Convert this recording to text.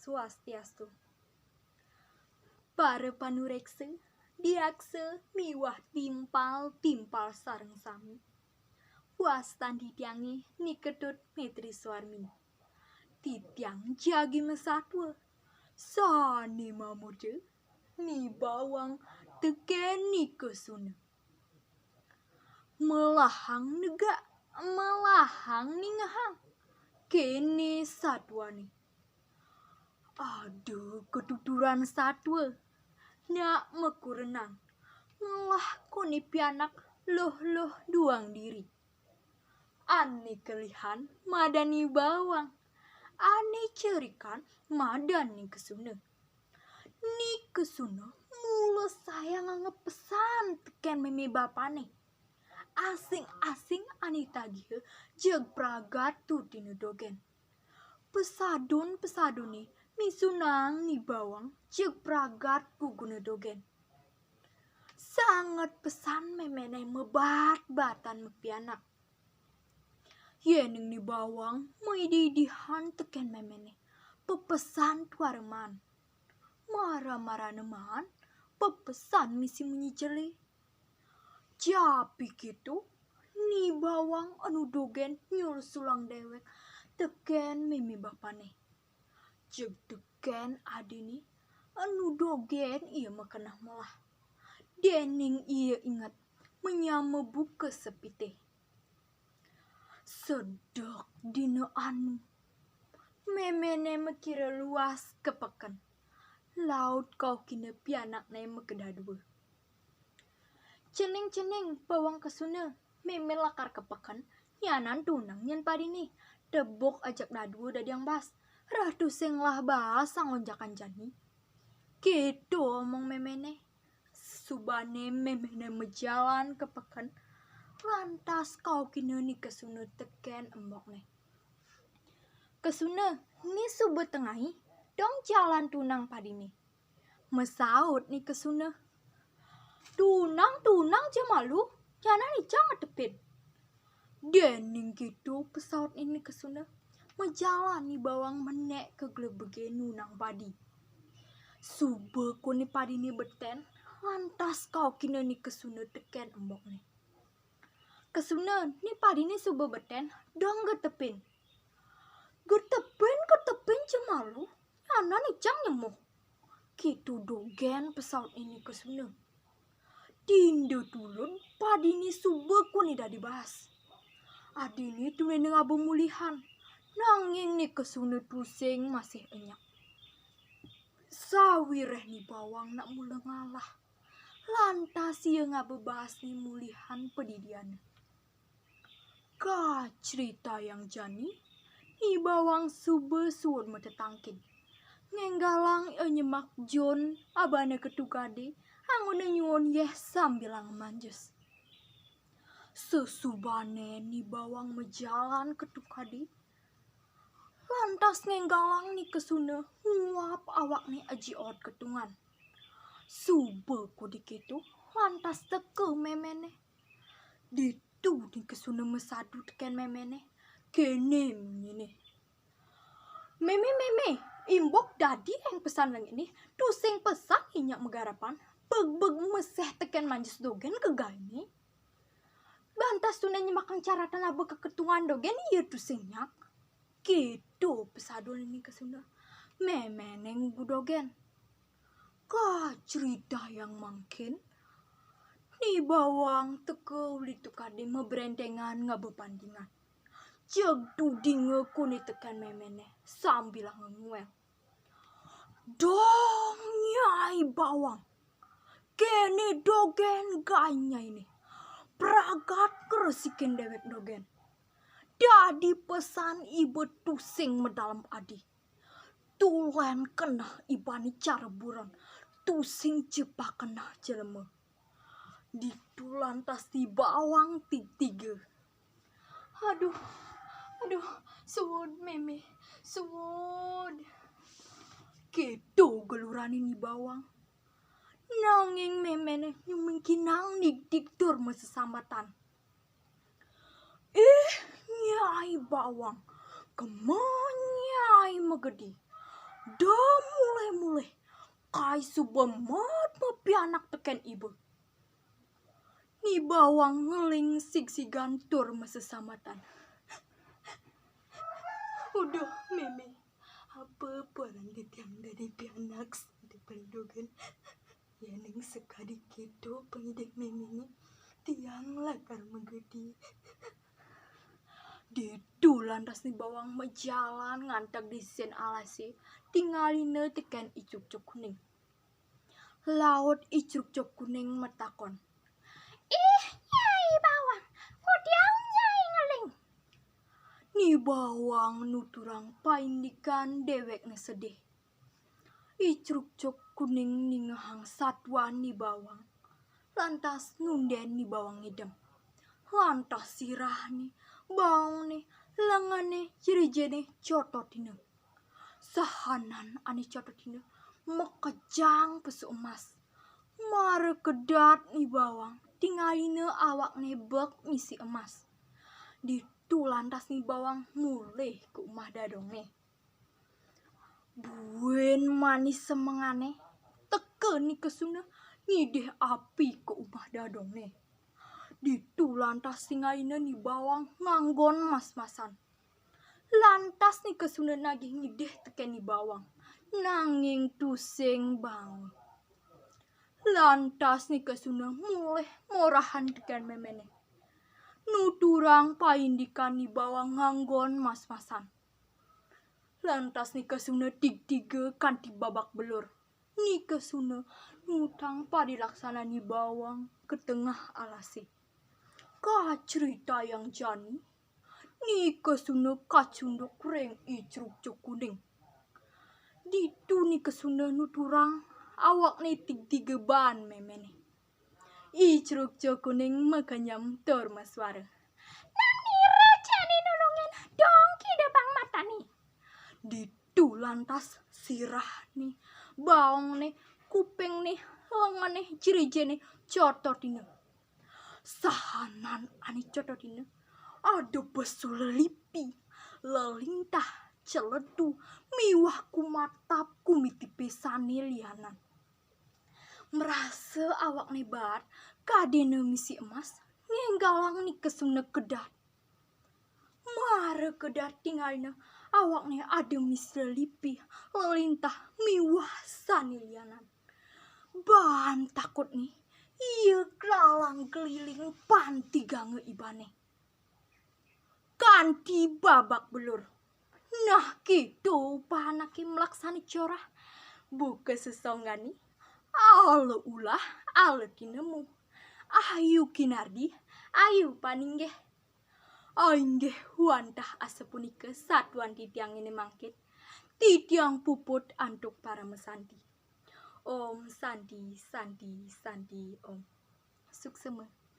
Swastiastu. Para panureksa, diaksa, miwah timpal sareng sami. Puastan ditiangi nikedut metri suarmin. Titiang jagi mesatwa. Sani mamurja, ni bawang teken ni kesuna. Melahang nega, melahang ni ngahang. Kene satwa ni. Aduh, ketuturan satwa. Nak mekurenang. Ngelah koni pianak loh duang diri. Ane kelihan madani bawang. Ane cerikan madani kesuna. Ni kesuna mula sayang ngepesan teken meme bapane. Asing-asing ane tagih jeg pragatu tinu dogen. Pesadun-pesaduni misunang ni bawang jeg pragat guguna dogen. Sangat pesan memene mebat-batan mepianak. Yeneng ni bawang maididihan teken memene. Pepesan tuareman. Marah-marah neman. Pepesan misi menyiceli. Japi gitu. Ni bawang anu dogen nyul sulang dewek. Teken mimi bapane. Jeg teken adini. Anu dogen ia makenah melah. Dening ia ingat. Menyama buka sepite. Sedek dina anu. Memene mekira luas kepekan. Laut kau kina pianak na mekedadua. Ceneng bawang kesuna. Meme lakar kepekan. Nyanan tunang nyan padini. Debok ajak dadua dadiang bas. Ratu sing lah bahas sangonjakan jani. Gitu omong memene. Subane memene mejalan kepekan. Lantas kau kini ni kesuna teken embok ne. Kesuna ni subuh tengahi dong jalan tunang padini. Mesaut ni kesuna. Tunang jemalu. Jana ni jangan tepin. Dening gitu pesaut ini kesuna. Mejalan ni bawang menek ke glebege nunang padi. Subuh ko ni padi ni beten. Lantas kau kini ni kesuna teken embok ne. Kesuna ni padi ni subuh beten dong getepin. Getepin cemalu. Ana ni cang nyemuh. Gitu dogen pesaut ini kesuna. Dinda tulun padi ni subuh ku ni dah dibahas. Adi ni tu neng abu mulihan. Nanging ni kesuna pusing masih enyak. Sawireh ni bawang nak mula ngalah. Lantas ia ngabu bahas ni mulihan pedidian. Ka cerita yang jani, ni bawang subuh suun metetangkin. Ngenggalang nyemak John abane ketukade, angone nyuon yeh sambil manjus. Sesubane ni bawang mejalan ketukade. Lantas ngenggalang ni kesuna nguap awak ni aji ot ketungan. Subuh ku dikitu, lantas teke memene. Ditu ni kesuna mesadu teken memene. Kene ini. Meme, imbok dadi yang pesan lang ini. Tusing pesan inyak megarapan. Beg meseh teken manjus dogen ke gani. Bantas tunanya makan caratan abe keketungan dogen iya tusingnya. Gitu pesadun ini kesuna. Memeneng budogen. Ka cerita yang mungkin. Ni bawang teke uli tukade membrendengan ngabepandingan. Jeg dudinge kuni tekan memene sambil ngemuel. Dong nyai bawang. Kene dogen ganya ini. Pragat keresikin dewek dogen. Dadi pesan ibu tusing medalam adi. Tulen kena ibani cara buron. Tusing cepak kena jelema. Ditu lantas di bawang tiga. Aduh, suwud meme, suwud. Gitu geluran ini bawang. Nanging memene nyumengkinang dik-dik-dur mesesambatan. Nyai bawang, kemanyai megedi. dah mulai kai subemat mapianak teken ibu. Ni bawang ngeling sig-sigan tur mesesamatan. Udah meme, apa perang yang dari pianak di pendogan. Ya neng sekali gitu pengidek meme ini tiang lakar menggedi. Ditu lantas ni bawang mejalan ngantak di sen alasi tinggalin tekan icuk-cuk kuning. Laut icuk-cuk kuning metakon. Ih, nyai bawang, kudiang nyai ngeling. Ni bawang nuturang paindikan dewek ne sedih. Icuk-cuk kuning ni ngehang satwa ni bawang. Lantas nunden ni bawang ngidem. Lantas sirah ni bawang ni lengan ni jeri-jeri cototina. Sahanan ani cototina mekejang pesu emas. Mare kedat ni bawang tinggalina awak ne bek misi emas. Ditu lantas ni bawang mulih ke umah dadong ne. Buen manis semengane teke ni kesuna ngideh api ke umah dadong ne. Ditu lantas tinggalina ni bawang nganggon mas-masan. Lantas ni kesuna nagih ngideh teken ni bawang nanging tusing bang. Lantas ni kesuna mulih morahan teken memene. Nuturang paindikan ni bawang nganggon mas-masan. Lantas ni kesuna tiga kanti babak belur. Ni kesuna nutang padilaksana ni bawang ke tengah alasi. Ka cerita yang jani. Ni kesuna kacunduk reng icruk-cuk kuning. Ditu ni kesuna nuturang awak ni tiga ban memene. Icruk-cuk kuning makanyam tor maswara. Nang ni raja ni nulungin dongki debang mata ni. Ditu lantas sirah ni bawang ni kuping ni lengan ni jeri-jeri cototina. Sahanan ani cototina ada besul lipi lelintah celedu miwah kumatap kumiti pesani lianan. Merasa awak ni bat kadene misi emas ngenggalang ni kesuna kedat. Mare kedat tinggalina awak ni ada misi lipi lelintah miwah sani lianan. Ban takut ni iya kelalang keliling panti gange ibane. Kanti babak belur. Nah gitu panaki melaksani corah. Buka sesonggani. Ale ulah, ale kinemu. Ayu kinardi, ayu paninggeh. Ainggeh wantah asepunika satuan titiang ini mangkit. Titiang puput antuk para mesanti. Om Santi, Santi, Santi, Om. Suksema.